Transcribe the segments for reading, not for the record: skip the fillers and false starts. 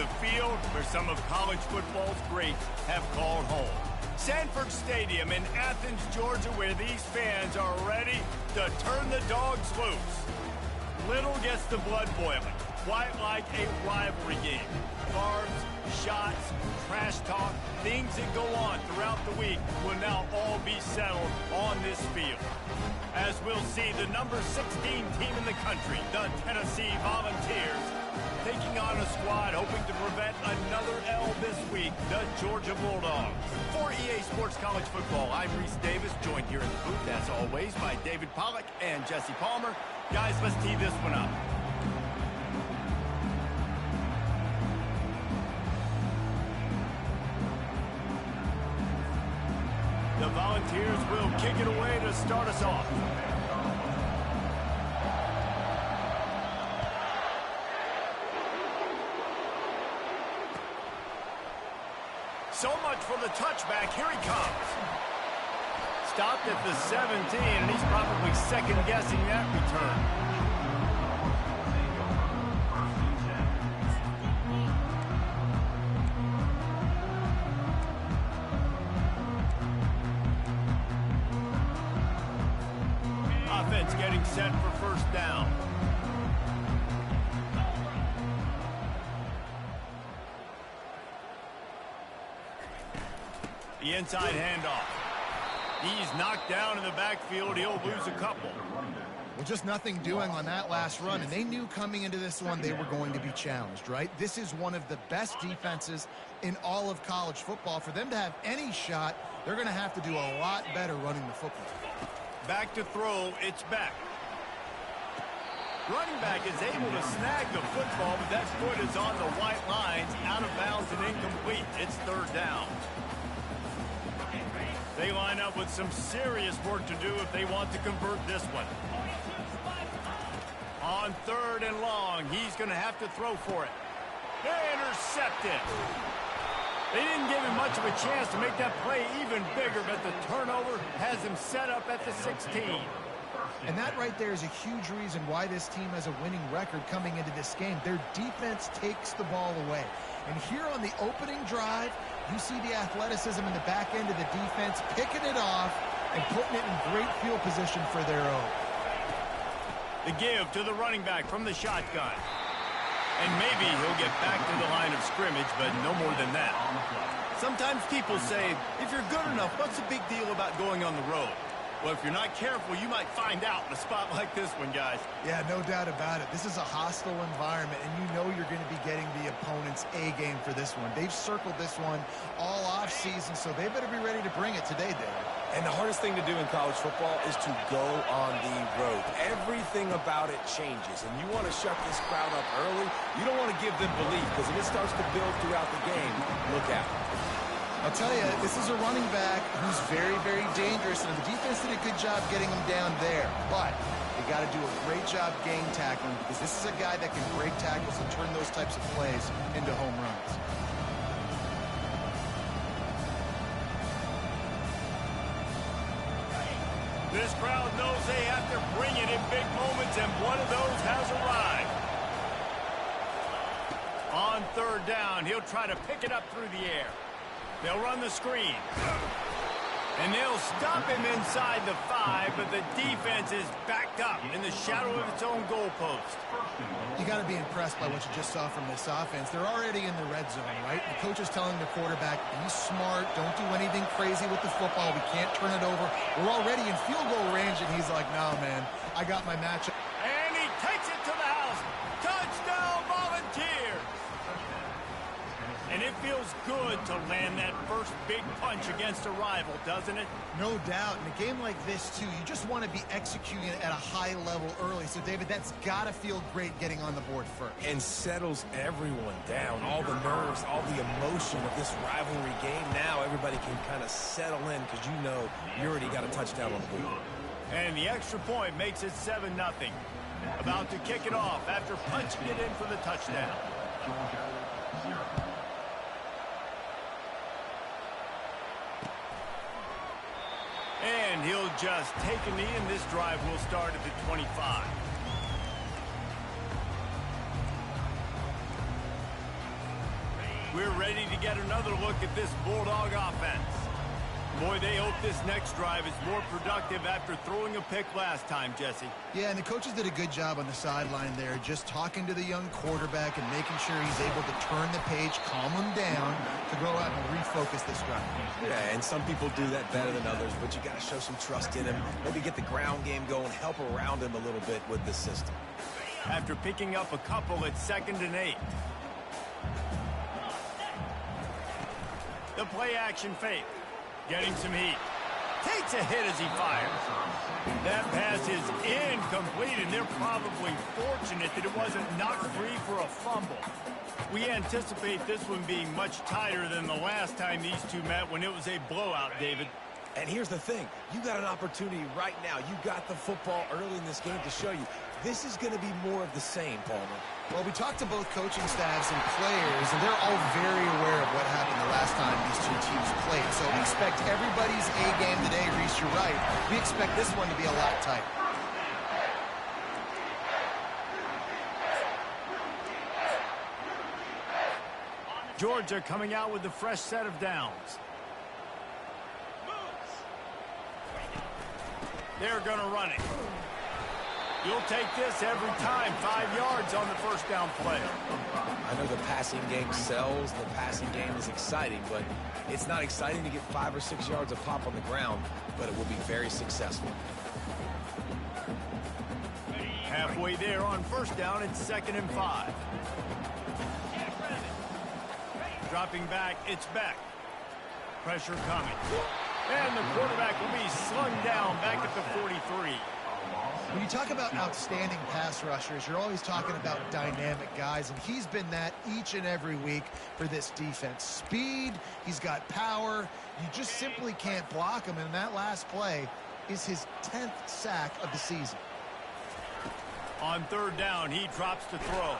the field where some of college football's greats have called home. Sanford Stadium in Athens, Georgia, where these fans are ready to turn the dogs loose. Little gets the blood boiling, quite like a rivalry game. Barbs, shots, trash talk, things that go on throughout the week will now all be settled on this field. As we'll see, the number 16 team in the country, the Tennessee Volunteers, taking on a squad hoping to prevent another L this week, the Georgia Bulldogs. For EA Sports College Football, I'm Reese Davis, joined here in the booth, as always, by David Pollack and Jesse Palmer. Guys, let's tee this one up. The Volunteers will kick it away to start us off. So much for the touchback. Here he comes. Stopped at the 17, and he's probably second-guessing that return. Offense getting set for first down. The inside handoff. He's knocked down in the backfield. He'll lose a couple. Well, just nothing doing on that last run, and they knew coming into this one they were going to be challenged, right? This is one of the best defenses in all of college football. For them to have any shot, they're going to have to do a lot better running the football. Back to throw, it's back. Running back is able to snag the football, but that foot is on the white lines, out of bounds and incomplete. It's third down. They line up with some serious work to do if they want to convert this one. On third and long, he's going to have to throw for it. Intercepted. They didn't give him much of a chance to make that play even bigger, but the turnover has him set up at the 16. And that right there is a huge reason why this team has a winning record coming into this game. Their defense takes the ball away. And here on the opening drive, you see the athleticism in the back end of the defense, picking it off and putting it in great field position for their own. The give to the running back from the shotgun. And maybe he'll get back to the line of scrimmage, but no more than that. Sometimes people say, if you're good enough, what's the big deal about going on the road? Well, if you're not careful, you might find out in a spot like this one, guys. Yeah, no doubt about it. This is a hostile environment, and you know you're going to be getting the opponent's A game for this one. They've circled this one all offseason, so they better be ready to bring it today, David. And the hardest thing to do in college football is to go on the road. Everything about it changes, and you want to shut this crowd up early. You don't want to give them belief, because if it starts to build throughout the game, look out. I'll tell you, this is a running back who's very, very dangerous, and the defense did a good job getting him down there. But you got to do a great job game tackling, because this is a guy that can break tackles and turn those types of plays into home runs. This crowd knows they have to bring it in big moments, and one of those has arrived. On third down, he'll try to pick it up through the air. They'll run the screen. And they'll stop him inside the 5, but the defense is backed up in the shadow of its own goalpost. You got to be impressed by what you just saw from this offense. They're already in the red zone, right? The coach is telling the quarterback, be smart, don't do anything crazy with the football. We can't turn it over. We're already in field goal range, and he's like, nah, man, I got my matchup. And he takes it to the house. Touchdown, Volunteers! And it feels good to land that first big punch against a rival, doesn't it? No doubt. In a game like this, too, you just want to be executing it at a high level early. So, David, that's got to feel great getting on the board first. And settles everyone down. All the nerves, all the emotion of this rivalry game. Now everybody can kind of settle in because you know you already got a touchdown on the board. And the extra point makes it 7-0. About to kick it off after punching it in for the touchdown. And he'll just take a knee, and this drive will start at the 25. We're ready to get another look at this Bulldog offense. Boy, they hope this next drive is more productive after throwing a pick last time, Jesse. Yeah, and the coaches did a good job on the sideline there, just talking to the young quarterback and making sure he's able to turn the page, calm him down to go out and refocus this drive. Yeah, and some people do that better than others, but you got to show some trust in him. Maybe get the ground game going, help around him a little bit with the system. After picking up a couple at 2nd and 8. The play action fake. Getting some heat. Takes a hit as he fires. That pass is incomplete, and they're probably fortunate that it wasn't knocked free for a fumble. We anticipate this one being much tighter than the last time these two met when it was a blowout, David. And here's the thing. You got an opportunity right now. You got the football early in this game to show you. This is going to be more of the same, Palmer. Well, we talked to both coaching staffs and players, and they're all very aware of what happened the last time these two teams played. So we expect everybody's A game today, Reese, you're right. We expect this one to be a lot tighter. Georgia coming out with a fresh set of downs. They're going to run it. You'll take this every time. 5 yards on the first down play. I know the passing game sells. The passing game is exciting, but it's not exciting to get 5 or 6 yards of pop on the ground, but it will be very successful. Halfway there on first down, it's 2nd and 5. Dropping back, it's Beck. Pressure coming. And the quarterback will be slung down back at the 43. When you talk about outstanding pass rushers, you're always talking about dynamic guys, and he's been that each and every week for this defense. Speed, he's got power. You just simply can't block him, and that last play is his 10th sack of the season. On 3rd down, he drops to throw.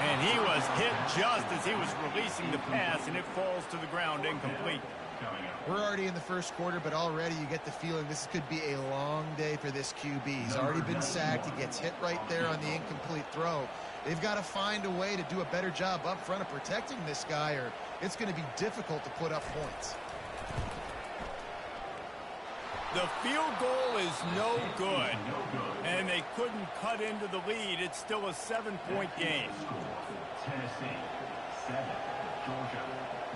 And he was hit just as he was releasing the pass, and it falls to the ground incomplete. We're already in the first quarter, but already you get the feeling this could be a long day for this QB. He's already been sacked. He gets hit right there on the incomplete throw. They've got to find a way to do a better job up front of protecting this guy, or it's going to be difficult to put up points. The field goal is no good, and they couldn't cut into the lead. It's still a 7-point game. Tennessee 7, Georgia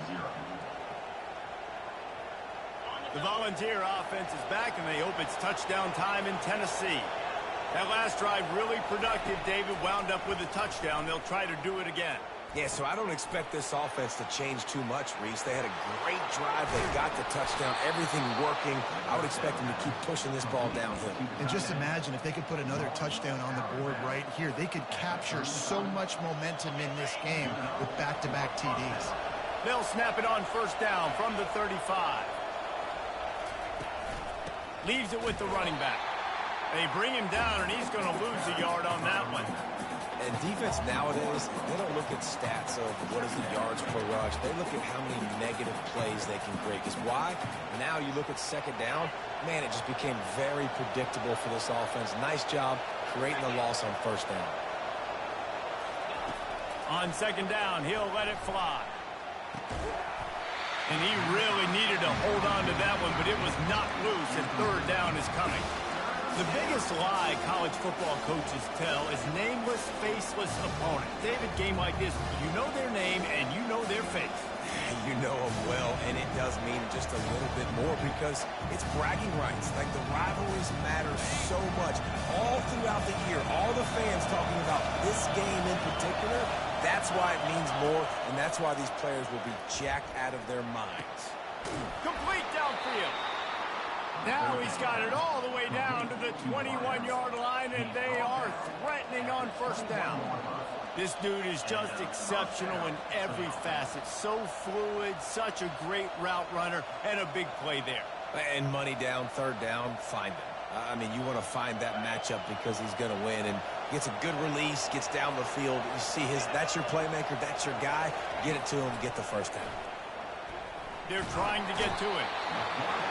0. The Volunteer offense is back, and they hope it's touchdown time in Tennessee. That last drive really productive. David wound up with a touchdown. They'll try to do it again. Yeah, so I don't expect this offense to change too much, Reese. They had a great drive. They got the touchdown. Everything working. I would expect them to keep pushing this ball downhill. And just imagine if they could put another touchdown on the board right here. They could capture so much momentum in this game with back-to-back TDs. They'll snap it on first down from the 35. Leaves it with the running back. They bring him down, and he's going to lose a yard on that one. And defense nowadays, they don't look at stats of what is the yards per rush. They look at how many negative plays they can create. Because why? Now you look at 2nd down, man, it just became very predictable for this offense. Nice job creating the loss on first down. On 2nd down, he'll let it fly. And he really needed to hold on to that one, but it was not loose, and 3rd down is coming. The biggest lie college football coaches tell is nameless, faceless opponents. David, game like this, you know their name and you know their face. You know them well, and it does mean just a little bit more because it's bragging rights. Like, the rivalries matter so much. All throughout the year, all the fans talking about this game in particular, that's why it means more, and that's why these players will be jacked out of their minds. Complete downfield. Now he's got it all the way down to the 21-yard line, and they are threatening on first down. This dude is just exceptional in every facet. So fluid, such a great route runner, and a big play there. And money down, 3rd down, find him. I mean, you want to find that matchup because he's going to win, and gets a good release, gets down the field. You see that's your playmaker, that's your guy. Get it to him, get the first down. They're trying to get to it.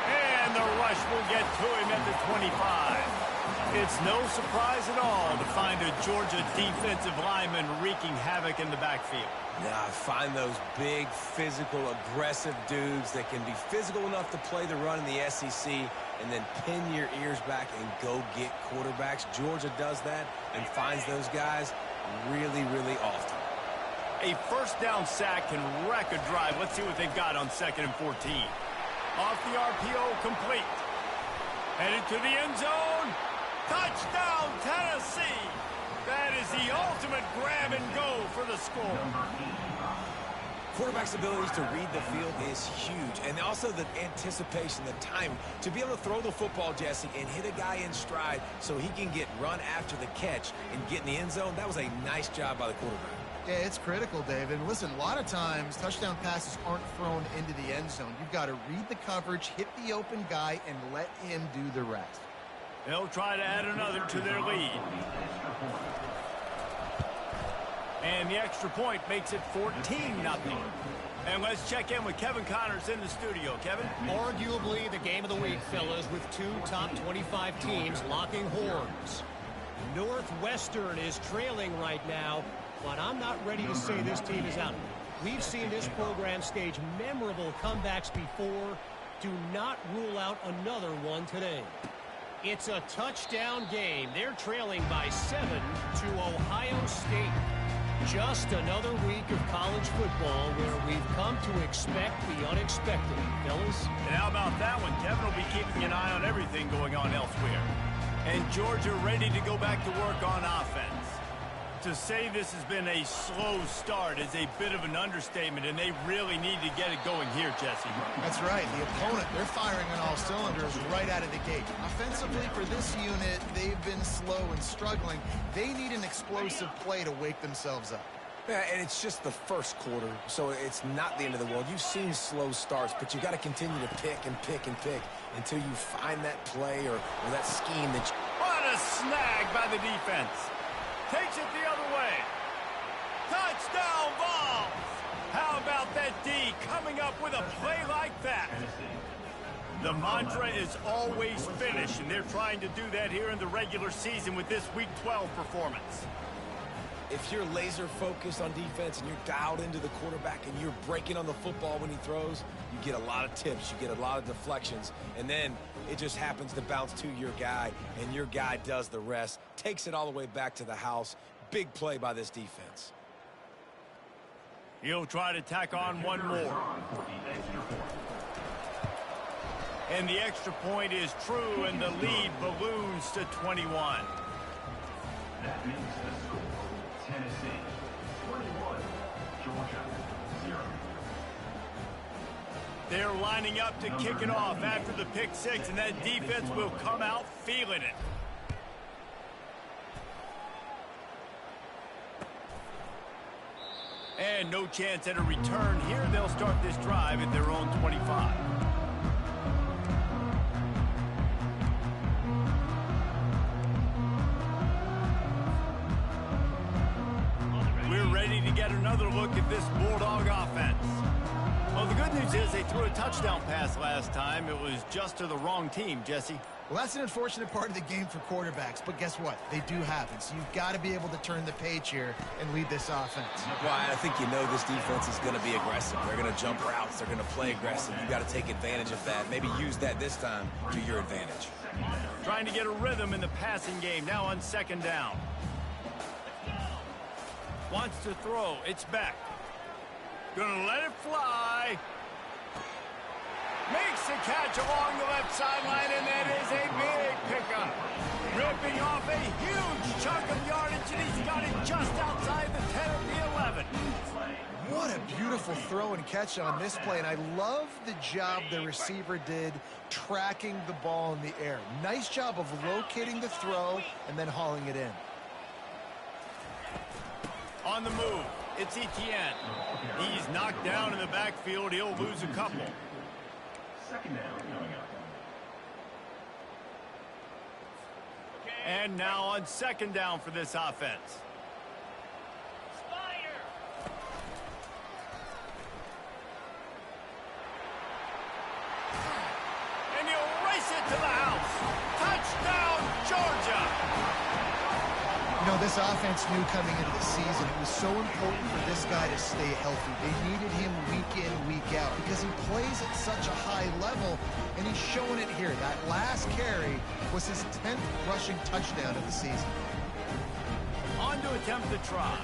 And the rush will get to him at the 25. It's no surprise at all to find a Georgia defensive lineman wreaking havoc in the backfield. Yeah, I find those big, physical, aggressive dudes that can be physical enough to play the run in the SEC and then pin your ears back and go get quarterbacks. Georgia does that and finds those guys really, really often. A first down sack can wreck a drive. Let's see what they've got on 2nd and 14. Off the RPO, complete. Headed to the end zone. Touchdown, Tennessee! That is the ultimate grab and go for the score. Quarterback's abilities to read the field is huge. And also the anticipation, the time to be able to throw the football, Jesse, and hit a guy in stride so he can get run after the catch and get in the end zone. That was a nice job by the quarterback. Yeah, it's critical, David. And listen, a lot of times touchdown passes aren't thrown into the end zone. You've got to read the coverage, hit the open guy, and let him do the rest. They'll try to add another to their lead. And the extra point makes it 14-0. And let's check in with Kevin Connors in the studio. Kevin? Arguably the game of the week, fellas, with two top 25 teams locking horns. Northwestern is trailing right now, but I'm not ready to say this team is out. We've seen this program stage memorable comebacks before. Do not rule out another one today. It's a touchdown game. They're trailing by 7 to Ohio State. Just another week of college football where we've come to expect the unexpected, fellas. And how about that one? Kevin will be keeping an eye on everything going on elsewhere. And Georgia ready to go back to work on offense. To say this has been a slow start is a bit of an understatement, and they really need to get it going here, Jesse. That's right. The opponent, they're firing on all cylinders right out of the gate. Offensively, for this unit, they've been slow and struggling. They need an explosive play to wake themselves up. Yeah, and it's just the first quarter, so it's not the end of the world. You've seen slow starts, but you got to continue to pick and pick and pick until you find that play or that scheme that you... What a snag by the defense. Takes it the other way. Touchdown, Vols! How about that D coming up with a play like that? The mantra is always finish, and they're trying to do that here in the regular season with this Week 12 performance. If you're laser focused on defense and you're dialed into the quarterback and you're breaking on the football when he throws, you get a lot of tips, you get a lot of deflections, and then it just happens to bounce to your guy, and your guy does the rest, takes it all the way back to the house. Big play by this defense. He'll try to tack on one more. And the extra point is true, and the lead balloons to 21. That makes the score Tennessee 21, Georgia 0. They're lining up to kick it off after the pick six, and that defense will come out feeling it. And no chance at a return here. They'll start this drive at their own 25. We're ready to get another look at this Bulldog offense. Well, the good news is they threw a touchdown pass last time. It was just to the wrong team, Jesse. Well, that's an unfortunate part of the game for quarterbacks, but guess what? They do happen, so you've got to be able to turn the page here and lead this offense. Well, I think you know this defense is going to be aggressive. They're going to jump routes. They're going to play aggressive. You've got to take advantage of that. Maybe use that this time to your advantage. Trying to get a rhythm in the passing game, now on 2nd down. Wants to throw. It's back. Gonna let it fly. Makes the catch along the left sideline, and that is a big pickup. Ripping off a huge chunk of yardage, and he's got it just outside the 10 of the 11. What a beautiful throw and catch on this play, and I love the job the receiver did tracking the ball in the air. Nice job of locating the throw and then hauling it in. On the move, it's Etienne. He's knocked down in the backfield. He'll lose a couple. 2nd down coming up. And now on 2nd down for this offense. And he'll race it to the house. Touchdown, Georgia! This offense knew coming into the season it was so important for this guy to stay healthy. They needed him week in, week out because he plays at such a high level, and he's showing it here. That last carry was his 10th rushing touchdown of the season. On to attempt the try.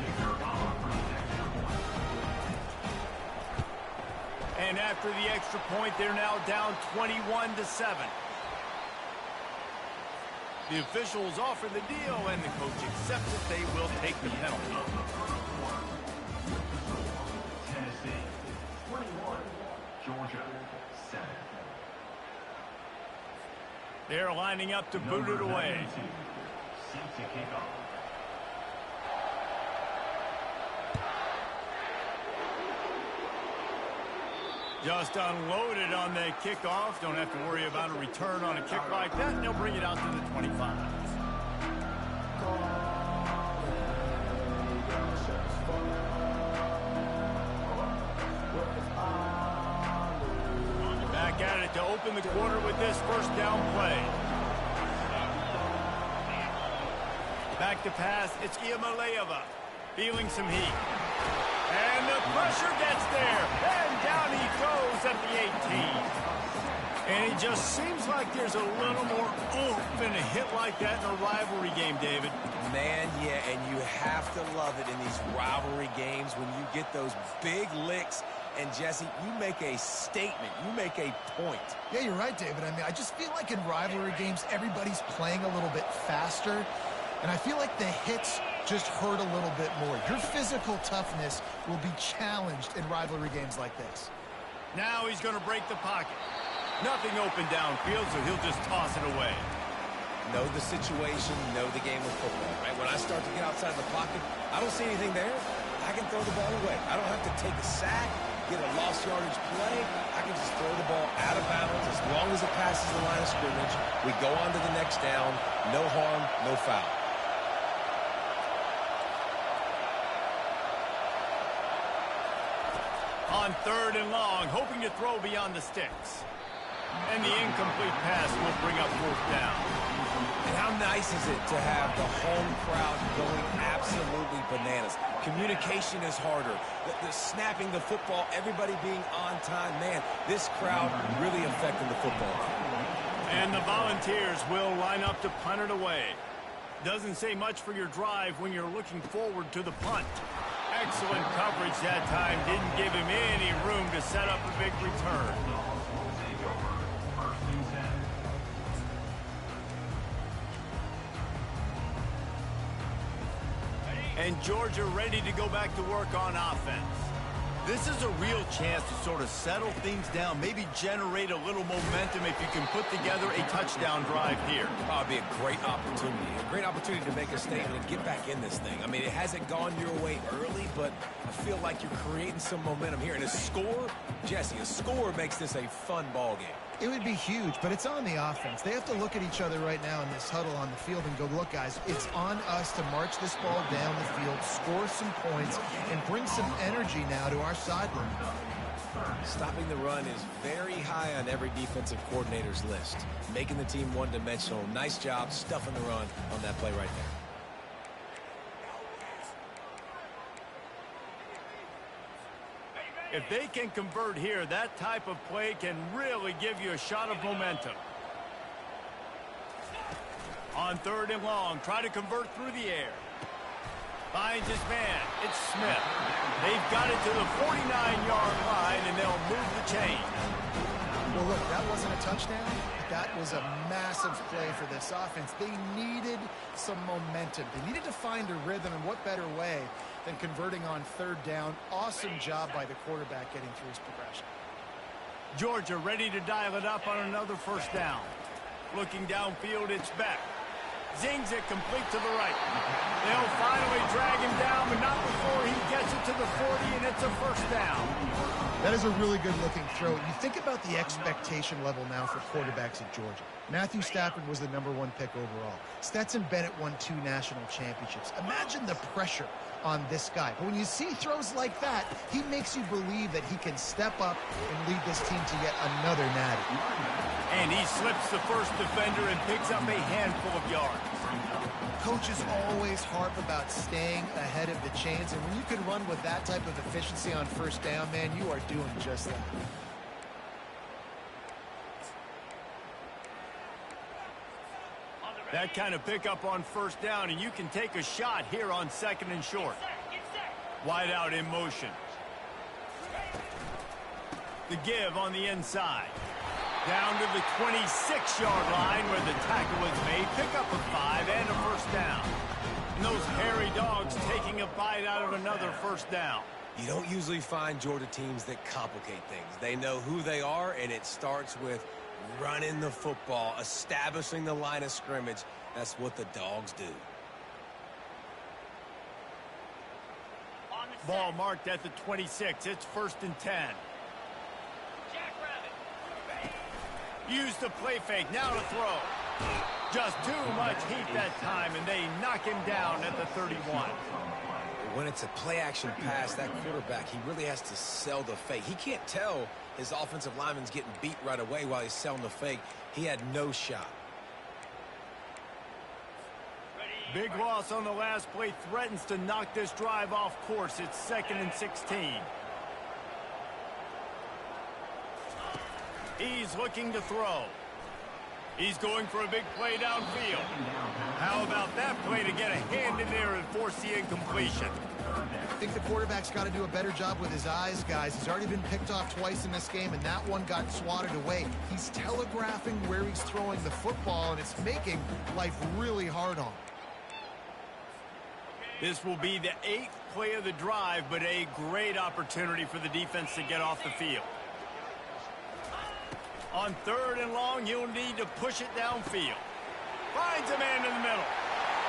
And after the extra point, they're now down 21-7. The officials offer the deal, and the coach accepts it. They will take the penalty. Tennessee 21, Georgia 7. They're lining up to boot it away. Seat to kick off. Just unloaded on the kickoff. Don't have to worry about a return on a kick like that. And they'll bring it out to the 25. Back at it to open the quarter with this first down play. Back to pass. It's Ncaa25 feeling some heat. And the pressure gets there. And down he goes at the 18. And it just seems like there's a little more oomph in a hit like that in a rivalry game, David. Man, yeah, and you have to love it in these rivalry games when you get those big licks. And, Jesse, you make a statement. You make a point. Yeah, you're right, David. I mean, I just feel like in rivalry games, everybody's playing a little bit faster. And I feel like the hits just hurt a little bit more. Your physical toughness will be challenged in rivalry games like this. Now he's going to break the pocket. Nothing open downfield, so he'll just toss it away. Know the situation, know the game of football, right? When I start to get outside the pocket, I don't see anything there. I can throw the ball away. I don't have to take a sack, get a lost yardage play. I can just throw the ball out of bounds. As long as it passes the line of scrimmage, we go on to the next down. No harm, no foul. On 3rd and long, hoping to throw beyond the sticks. And the incomplete pass will bring up 4th down. And how nice is it to have the home crowd going absolutely bananas? Communication is harder. The snapping the football, everybody being on time. Man, this crowd really affecting the football. And the Volunteers will line up to punt it away. Doesn't say much for your drive when you're looking forward to the punt. Excellent coverage that time. Didn't give him any room to set up a big return. And Georgia ready to go back to work on offense. This is a real chance to sort of settle things down, maybe generate a little momentum if you can put together a touchdown drive here. Oh, it'd be a great opportunity to make a statement and get back in this thing. I mean, it hasn't gone your way early, but I feel like you're creating some momentum here. And a score, Jesse, a score makes this a fun ball game. It would be huge, but it's on the offense. They have to look at each other right now in this huddle on the field and go, look, guys, it's on us to march this ball down the field, score some points, and bring some energy now to our sideline. Stopping the run is very high on every defensive coordinator's list. Making the team one-dimensional. Nice job stuffing the run on that play right there. If they can convert here, that type of play can really give you a shot of momentum. On 3rd and long, try to convert through the air. Finds his man. It's Smith. They've got it to the 49-yard line, and they'll move the chain. Well, look, that wasn't a touchdown. That was a massive play for this offense. They needed some momentum. They needed to find a rhythm, and what better way than converting on 3rd down. Awesome job by the quarterback getting through his progression. Georgia ready to dial it up on another 1st down. Looking downfield, it's Beck. Zings it complete to the right. They'll finally drag him down, but not before he gets it to the 40, and it's a 1st down. That is a really good-looking throw. You think about the expectation level now for quarterbacks at Georgia. Matthew Stafford was the #1 pick overall. Stetson Bennett won 2 national championships. Imagine the pressure on this guy. But when you see throws like that, he makes you believe that he can step up and lead this team to yet another natty. And he slips the first defender and picks up a handful of yards. Coaches always harp about staying ahead of the chains, and when you can run with that type of efficiency on first down, man, you are doing just that. That kind of pickup on first down, and you can take a shot here on 2nd and short. Wide out in motion. The give on the inside. Down to the 26-yard line where the tackle was made. Pick up a 5 and a first down. And those hairy dogs taking a bite out of another first down. You don't usually find Georgia teams that complicate things. They know who they are, and it starts with running the football, establishing the line of scrimmage. That's what the dogs do. Ball marked at the 26. It's 1st and 10. Use the play fake, now to throw. Just too much heat that time, and they knock him down at the 31. When it's a play-action pass, that quarterback, he really has to sell the fake. He can't tell his offensive lineman's getting beat right away while he's selling the fake. He had no shot. Big loss on the last play, threatens to knock this drive off course. It's 2nd and 16. He's looking to throw. He's going for a big play downfield. How about that play to get a hand in there and force the incompletion? I think the quarterback's got to do a better job with his eyes, guys. He's already been picked off twice in this game, and that one got swatted away. He's telegraphing where he's throwing the football, and it's making life really hard on him. This will be the 8th play of the drive, but a great opportunity for the defense to get off the field. On 3rd and long, he'll need to push it downfield. Finds a man in the middle.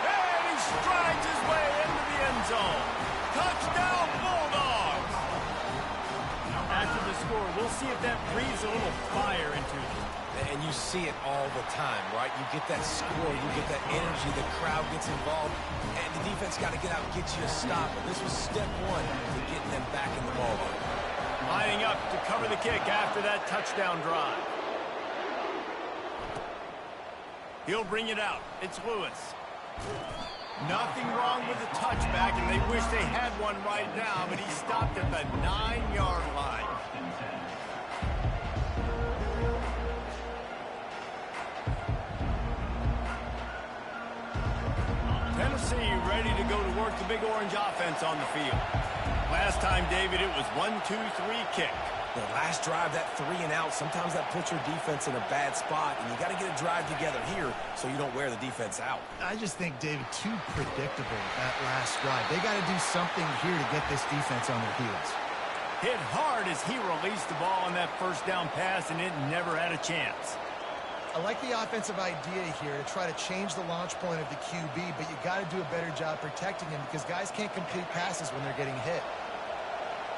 And he strides his way into the end zone. Touchdown, Bulldogs! After the score, we'll see if that breathes a little fire into them. And you see it all the time, right? You get that score, you get that energy, the crowd gets involved, and the defense got to get out and get you a stop. And this was step 1 to getting them back in the ballgame. Lining up to cover the kick after that touchdown drive. He'll bring it out. It's Lewis. Nothing wrong with the touchback, and they wish they had one right now, but he stopped at the 9-yard line. Tennessee ready to go to work the Big Orange offense on the field. Last time, David, it was 1-2-3 kick. The last drive, that 3 and out, sometimes that puts your defense in a bad spot, and you got to get a drive together here so you don't wear the defense out. I just think, David, too predictable that last drive. They got to do something here to get this defense on their heels. Hit hard as he released the ball on that first down pass, and it never had a chance. I like the offensive idea here to try to change the launch point of the QB, but you got to do a better job protecting him because guys can't complete passes when they're getting hit.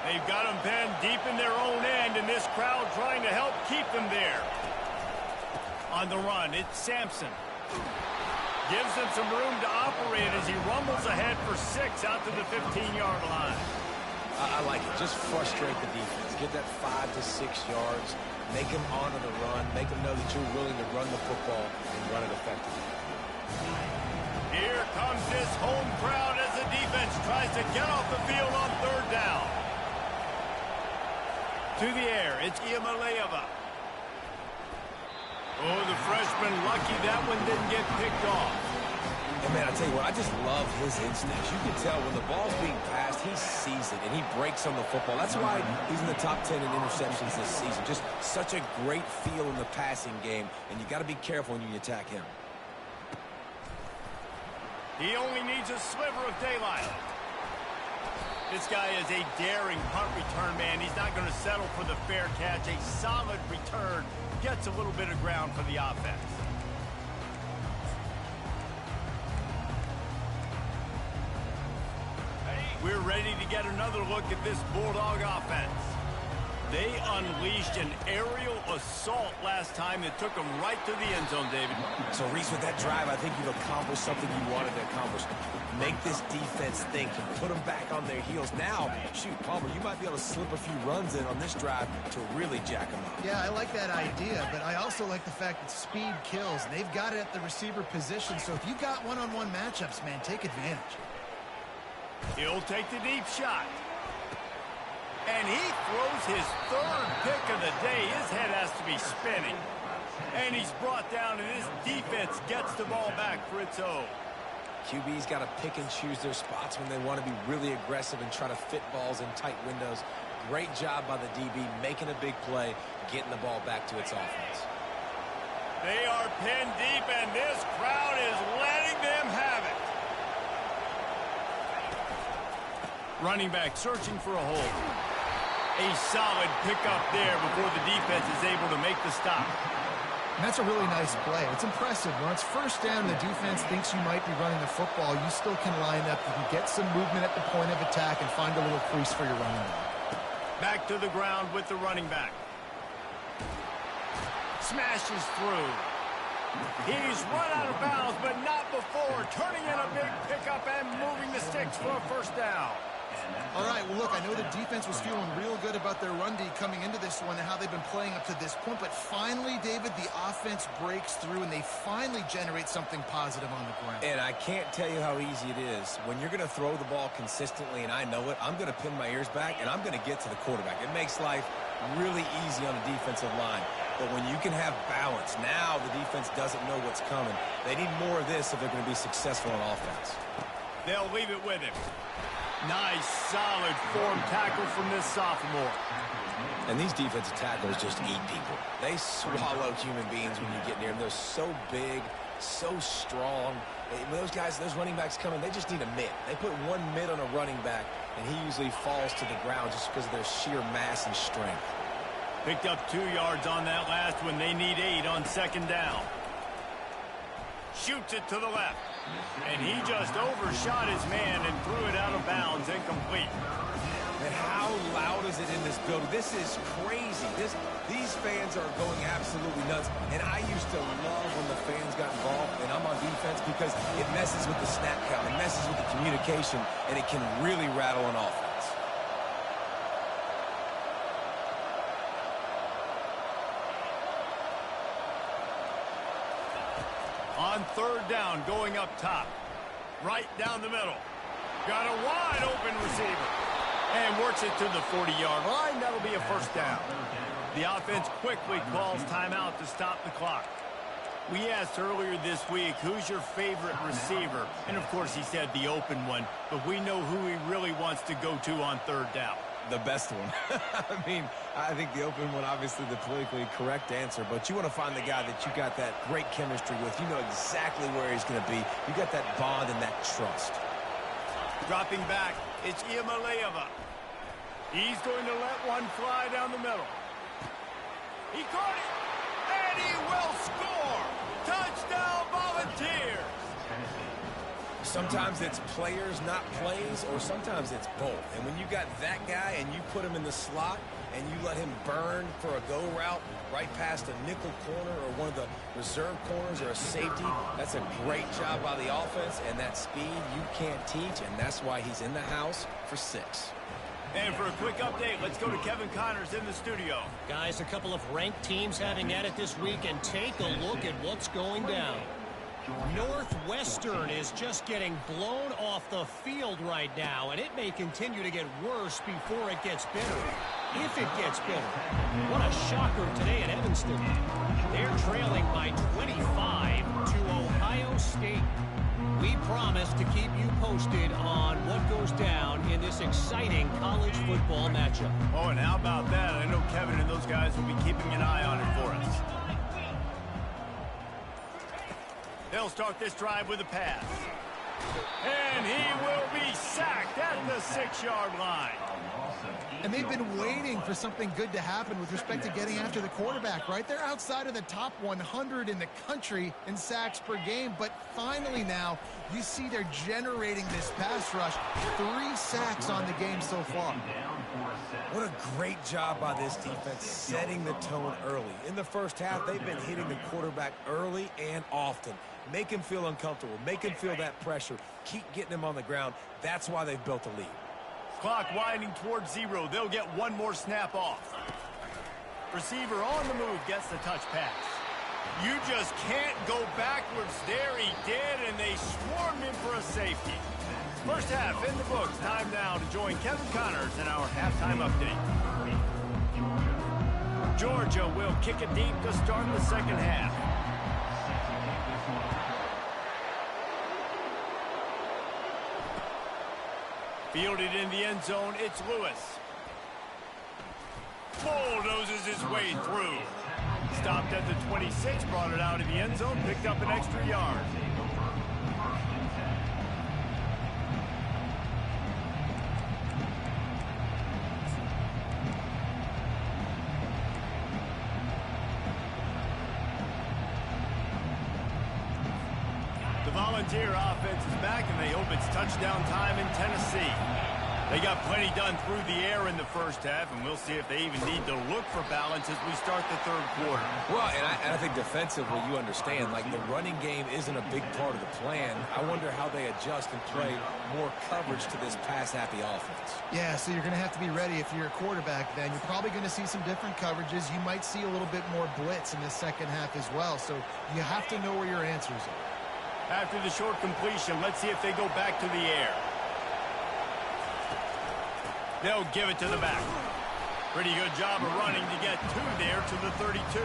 They've got them pinned deep in their own end, and this crowd trying to help keep them there. On the run, it's Sampson. Gives them some room to operate as he rumbles ahead for 6 out to the 15-yard line. I like it. Just frustrate the defense. Get that 5 to 6 yards. Make them honor the run. Make them know that you're willing to run the football and run it effectively. Here comes this home crowd as the defense tries to get off the field on 3rd down. To the air, it's Iamaleava. Oh, the freshman lucky that one didn't get picked off. And man, I tell you what, I just love his instincts. You can tell when the ball's being passed, he sees it, and he breaks on the football. That's why he's in the top 10 in interceptions this season. Just such a great feel in the passing game, and you got to be careful when you attack him. He only needs a sliver of daylight. This guy is a daring punt return man. He's not going to settle for the fair catch. A solid return gets a little bit of ground for the offense. We're ready to get another look at this Bulldog offense. They unleashed an aerial assault last time that took them right to the end zone, David. So, Reese, with that drive, I think you've accomplished something you wanted to accomplish. Make this defense think and put them back on their heels. Now, shoot, Palmer, you might be able to slip a few runs in on this drive to really jack them up. Yeah, I like that idea, but I also like the fact that speed kills. They've got it at the receiver position, so if you've got one-on-one matchups, man, take advantage. He'll take the deep shot. And he throws his third pick of the day. His head has to be spinning. And he's brought down, and this defense gets the ball back for its own. QB's got to pick and choose their spots when they want to be really aggressive and try to fit balls in tight windows. Great job by the DB making a big play, getting the ball back to its offense. They are pinned deep, and this crowd is letting them have it. Running back searching for a hole. A solid pickup there before the defense is able to make the stop. And that's a really nice play. It's impressive. When it's first down, the defense thinks you might be running the football. You still can line up. You can get some movement at the point of attack and find a little crease for your running back. Back to the ground with the running back. Smashes through. He's run out of bounds, but not before. Turning in a big pickup and moving the sticks for a first down. All right, well, look, I know the defense was feeling real good about their run D coming into this one and how they've been playing up to this point, but finally, David, the offense breaks through and they finally generate something positive on the ground. And I can't tell you how easy it is. When you're going to throw the ball consistently, and I know it, I'm going to pin my ears back, and I'm going to get to the quarterback. It makes life really easy on the defensive line. But when you can have balance, now the defense doesn't know what's coming. They need more of this if they're going to be successful on offense. They'll leave it with him. Nice, solid form tackle from this sophomore. And these defensive tackles just eat people. They swallow human beings when you get near them. They're so big, so strong. When those guys, those running backs come in, they just need a mitt. They put one mitt on a running back, and he usually falls to the ground just because of their sheer mass and strength. Picked up 2 yards on that last one. They need 8 on second down. Shoots it to the left. And he just overshot his man and threw it out of bounds, incomplete. And how loud is it in this building? This is crazy. These fans are going absolutely nuts. And I used to love when the fans got involved, and I'm on defense, because it messes with the snap count, it messes with the communication, and it can really rattle an offense. On third down, going up top. Right down the middle. Got a wide open receiver. And works it to the 40-yard line. That'll be a first down. The offense quickly calls timeout to stop the clock. We asked earlier this week, who's your favorite receiver? And, of course, he said the open one. But we know who he really wants to go to on third down. The best one. I mean, I think the open one, obviously the politically correct answer, but you want to find the guy that you got that great chemistry with. You know exactly where he's going to be. You got that bond and that trust. Dropping back, it's Ncaa25. He's going to let one fly down the middle. He caught it, and he will score. Touchdown, Volunteers. Sometimes it's players, not plays, or sometimes it's both. And when you got that guy and you put him in the slot and you let him burn for a go route right past a nickel corner or one of the reserve corners or a safety, that's a great job by the offense, and that speed you can't teach, and that's why he's in the house for 6. And for a quick update, let's go to Kevin Connors in the studio. Guys, a couple of ranked teams having at it this week, and take a look at what's going down. Northwestern is just getting blown off the field right now, and it may continue to get worse before it gets better. If it gets better. What a shocker today at Evanston. They're trailing by 25 to Ohio State. We promise to keep you posted on what goes down in this exciting college football matchup. Oh, and how about that? I know Kevin and those guys will be keeping an eye on it for us. They'll start this drive with a pass. And he will be sacked at the 6-yard line. And they've been waiting for something good to happen with respect to getting after the quarterback, right? They're outside of the top 100 in the country in sacks per game, but finally now you see they're generating this pass rush. 3 sacks on the game so far. What a great job by this defense setting the tone early. In the first half, they've been hitting the quarterback early and often. Make him feel uncomfortable. Make him feel that pressure. Keep getting him on the ground. That's why they've built a lead. Clock winding towards 0. They'll get one more snap off. Receiver on the move gets the touch pass. You just can't go backwards there. He did, and they swarmed him for a safety. First half in the books. Time now to join Kevin Connors in our halftime update. Georgia will kick it deep to start the second half. Fielded in the end zone, it's Lewis. Bulldozes his way through. Stopped at the 26, brought it out of the end zone, picked up an extra yard. The Volunteer offense is back, and they hope it's touchdown time in Tennessee. They got plenty done through the air in the first half, and we'll see if they even need to look for balance as we start the third quarter. Well, and I think defensively, you understand, like the running game isn't a big part of the plan. I wonder how they adjust and play more coverage to this pass-happy offense. Yeah, so you're going to have to be ready if you're a quarterback then. You're probably going to see some different coverages. You might see a little bit more blitz in the second half as well, so you have to know where your answers are. After the short completion, let's see if they go back to the air. They'll give it to the back. Pretty good job of running to get two there to the 32.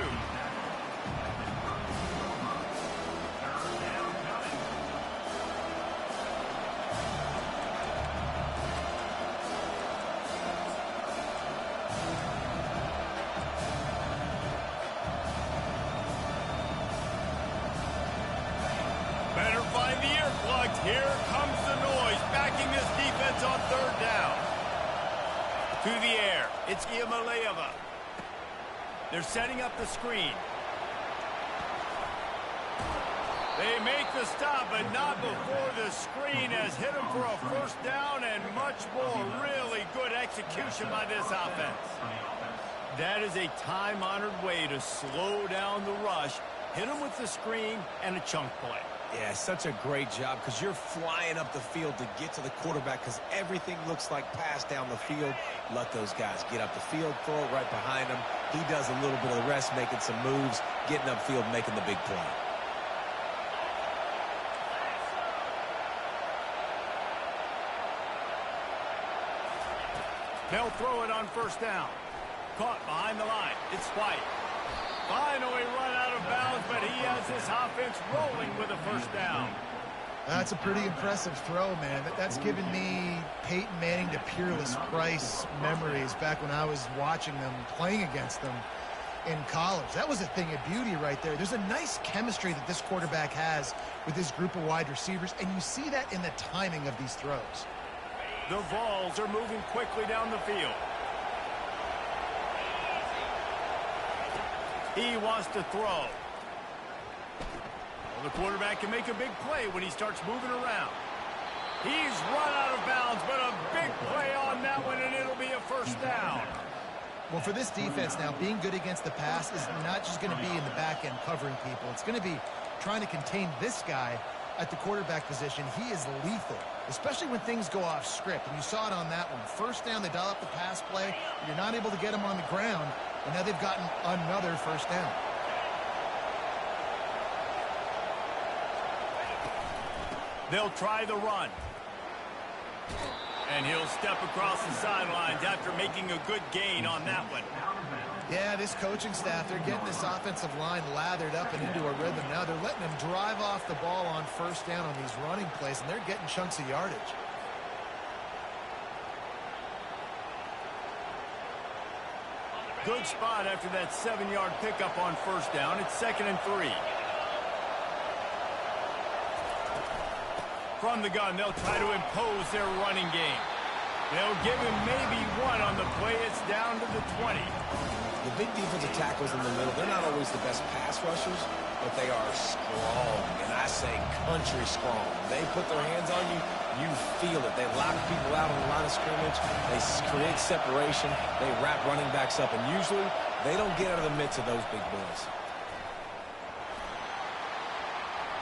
Better find the earplugs. Here comes the noise, backing this defense on third down. To the air, it's Ncaa25. They're setting up the screen. They make the stop, but not before the screen has hit them for a first down, and much more. Really good execution by this offense. That is a time-honored way to slow down the rush, hit them with the screen, and a chunk play. Yeah, such a great job because you're flying up the field to get to the quarterback because everything looks like pass down the field. Let those guys get up the field, throw it right behind him. He does a little bit of the rest, making some moves, getting upfield, making the big play. They'll throw it on first down. Caught behind the line. It's White. Finally run out of bounds, but he has this offense rolling with a first down. That's a pretty impressive throw, man. That's given me Peyton Manning to Peerless Price memories back when I was watching them, playing against them in college. That was a thing of beauty right there. There's a nice chemistry that this quarterback has with this group of wide receivers, and you see that in the timing of these throws. The Vols are moving quickly down the field. He wants to throw. Well, the quarterback can make a big play when he starts moving around. He's run out of bounds, but a big play on that one, and it'll be a first down. Well, for this defense now, being good against the pass is not just going to be in the back end covering people. It's going to be trying to contain this guy at the quarterback position. He is lethal, especially when things go off script. And you saw it on that one. First down, they dial up the pass play. You're not able to get him on the ground. And now they've gotten another first down. They'll try the run. And he'll step across the sidelines after making a good gain on that one. Yeah, this coaching staff, they're getting this offensive line lathered up and into a rhythm now. They're letting them drive off the ball on first down on these running plays, and they're getting chunks of yardage. Good spot after that 7-yard pickup on first down. It's 2nd and 3. From the gun, they'll try to impose their running game. They'll give him maybe one on the play. It's down to the 20. The big defensive tackles in the middle, they're not always the best pass rushers, but they are strong, and I say country strong. They put their hands on you, You feel it. They lock people out on the line of scrimmage. They create separation. They wrap running backs up, and usually they don't get out of the midst of those big boys.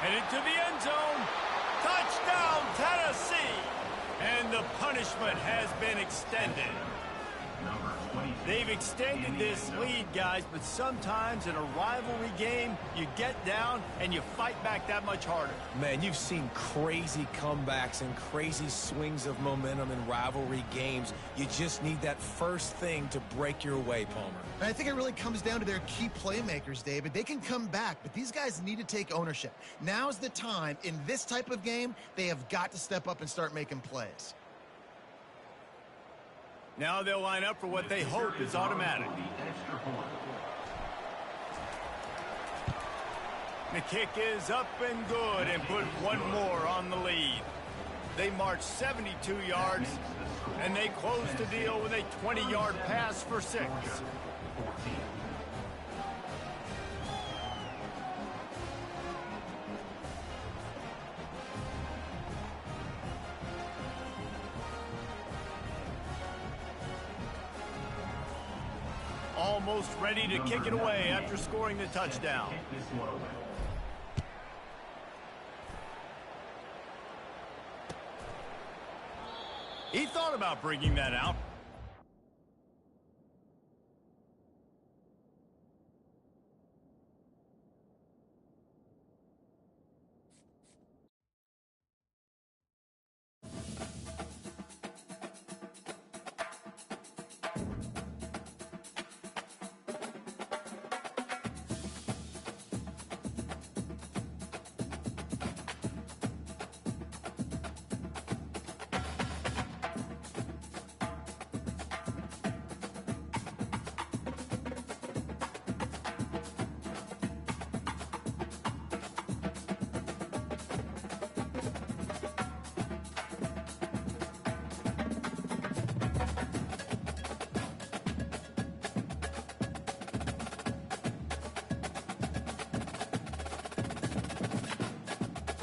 Headed to the end zone. Touchdown, Tennessee. And the punishment has been extended. They've extended this lead, guys, but sometimes in a rivalry game, you get down and you fight back that much harder. Man, you've seen crazy comebacks and crazy swings of momentum in rivalry games. You just need that first thing to break your way, Palmer. And I think it really comes down to their key playmakers, David. They can come back, but these guys need to take ownership. Now's the time. In this type of game, they have got to step up and start making plays. Now they'll line up for what they hope is automatic. The kick is up and good and put one more on the lead. They march 72 yards, and they close the deal with a 20-yard pass for 6. Almost ready to kick it away after scoring the touchdown. He thought about bringing that out.